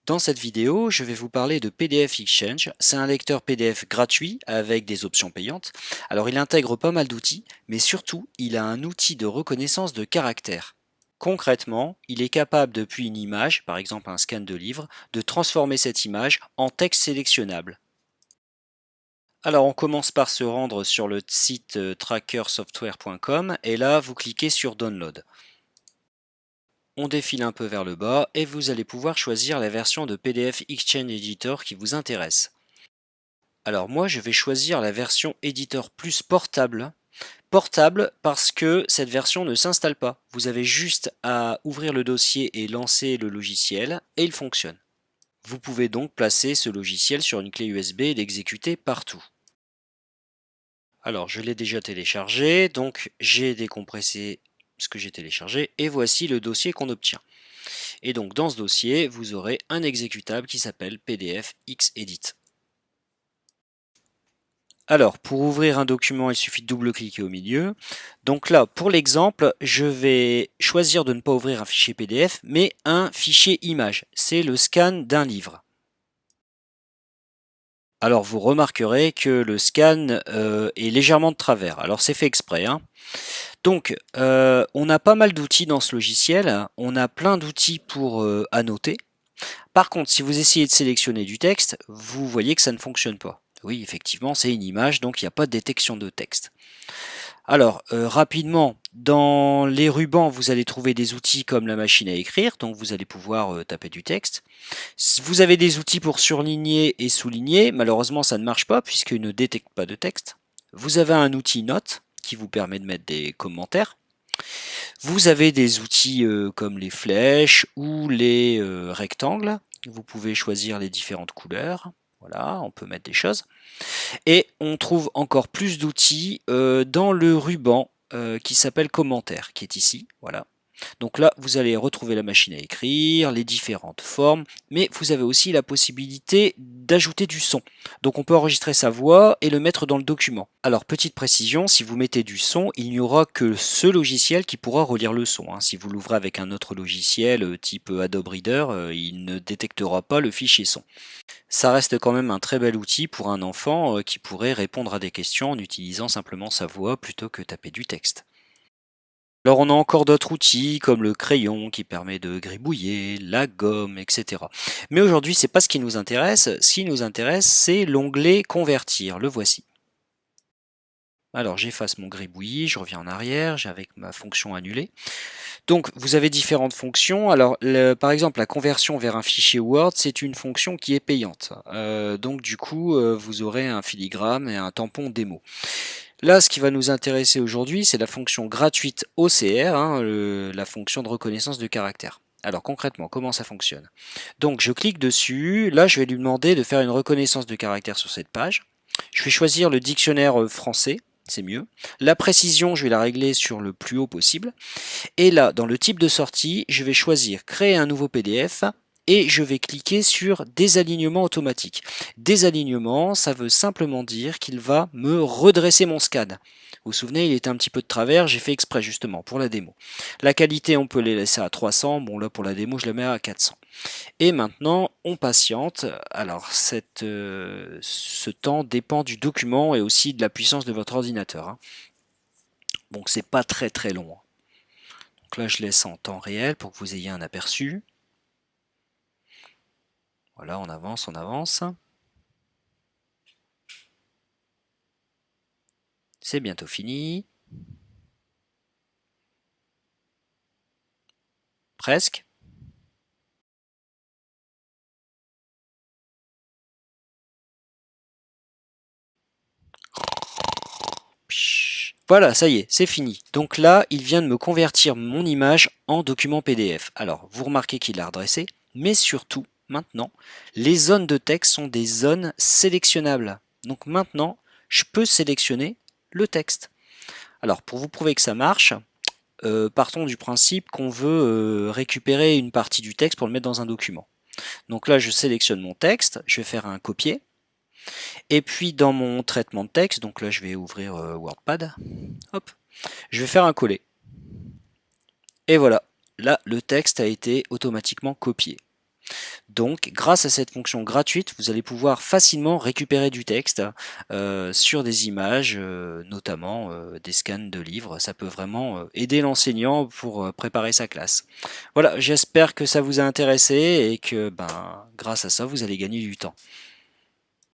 Dans cette vidéo, je vais vous parler de PDF Exchange. C'est un lecteur PDF gratuit avec des options payantes. Alors il intègre pas mal d'outils, mais surtout il a un outil de reconnaissance de caractères. Concrètement, il est capable depuis une image, par exemple un scan de livre, de transformer cette image en texte sélectionnable. Alors on commence par se rendre sur le site trackersoftware.com et là vous cliquez sur Download. On défile un peu vers le bas et vous allez pouvoir choisir la version de PDF Exchange Editor qui vous intéresse. Alors moi je vais choisir la version Editor Plus portable. Portable parce que cette version ne s'installe pas. Vous avez juste à ouvrir le dossier et lancer le logiciel et il fonctionne. Vous pouvez donc placer ce logiciel sur une clé USB et l'exécuter partout. Alors je l'ai déjà téléchargé, donc j'ai décompressé ce que j'ai téléchargé et voici le dossier qu'on obtient. Et donc dans ce dossier, vous aurez un exécutable qui s'appelle PDF Xedit. Alors, pour ouvrir un document, il suffit de double-cliquer au milieu. Donc là, pour l'exemple, je vais choisir de ne pas ouvrir un fichier PDF, mais un fichier image. C'est le scan d'un livre. Alors, vous remarquerez que le scan est légèrement de travers. Alors, c'est fait exprès, hein. Donc, on a pas mal d'outils dans ce logiciel. On a plein d'outils pour annoter. Par contre, si vous essayez de sélectionner du texte, vous voyez que ça ne fonctionne pas. Oui, effectivement, c'est une image, donc il n'y a pas de détection de texte. Alors, rapidement, dans les rubans, vous allez trouver des outils comme la machine à écrire, donc vous allez pouvoir taper du texte. Vous avez des outils pour surligner et souligner, malheureusement ça ne marche pas puisqu'il ne détecte pas de texte. Vous avez un outil note qui vous permet de mettre des commentaires. Vous avez des outils comme les flèches ou les rectangles. Vous pouvez choisir les différentes couleurs. Voilà, on peut mettre des choses. Et on trouve encore plus d'outils dans le ruban qui s'appelle commentaire, qui est ici. Voilà. Donc là, vous allez retrouver la machine à écrire, les différentes formes, mais vous avez aussi la possibilité d'ajouter du son. Donc on peut enregistrer sa voix et le mettre dans le document. Alors petite précision, si vous mettez du son, il n'y aura que ce logiciel qui pourra relire le son. Si vous l'ouvrez avec un autre logiciel type Adobe Reader, il ne détectera pas le fichier son. Ça reste quand même un très bel outil pour un enfant qui pourrait répondre à des questions en utilisant simplement sa voix plutôt que taper du texte. Alors on a encore d'autres outils comme le crayon qui permet de gribouiller, la gomme, etc. Mais aujourd'hui c'est pas ce qui nous intéresse. Ce qui nous intéresse c'est l'onglet convertir. Le voici. Alors j'efface mon gribouillis, je reviens en arrière, j'ai avec ma fonction annulée. Donc vous avez différentes fonctions. Alors par exemple la conversion vers un fichier Word c'est une fonction qui est payante. Donc du coup vous aurez un filigrane et un tampon démo. Là, ce qui va nous intéresser aujourd'hui, c'est la fonction gratuite OCR, la fonction de reconnaissance de caractère. Alors concrètement, comment ça fonctionne? Donc je clique dessus, là je vais lui demander de faire une reconnaissance de caractère sur cette page. Je vais choisir le dictionnaire français, c'est mieux. La précision, je vais la régler sur le plus haut possible. Et là, dans le type de sortie, je vais choisir créer un nouveau PDF et je vais cliquer sur désalignement automatique. Désalignement, ça veut simplement dire qu'il va me redresser mon scan. Vous vous souvenez, il était un petit peu de travers, j'ai fait exprès justement pour la démo. La qualité, on peut les laisser à 300, bon là pour la démo, je la mets à 400. Et maintenant, on patiente. Alors, ce temps dépend du document et aussi de la puissance de votre ordinateur. Donc, c'est pas très très long. Donc là, je laisse en temps réel pour que vous ayez un aperçu. Voilà, on avance, on avance. C'est bientôt fini. Presque. Voilà, ça y est, c'est fini. Donc là, il vient de me convertir mon image en document PDF. Alors, vous remarquez qu'il l'a redressé, mais surtout, maintenant, les zones de texte sont des zones sélectionnables. Donc maintenant, je peux sélectionner le texte. Alors, pour vous prouver que ça marche, partons du principe qu'on veut récupérer une partie du texte pour le mettre dans un document. Donc là, je sélectionne mon texte, je vais faire un copier. Et puis dans mon traitement de texte, donc là je vais ouvrir WordPad, hop, je vais faire un coller. Et voilà, là le texte a été automatiquement copié. Donc, grâce à cette fonction gratuite, vous allez pouvoir facilement récupérer du texte sur des images, notamment des scans de livres. Ça peut vraiment aider l'enseignant pour préparer sa classe. Voilà, j'espère que ça vous a intéressé et que grâce à ça, vous allez gagner du temps.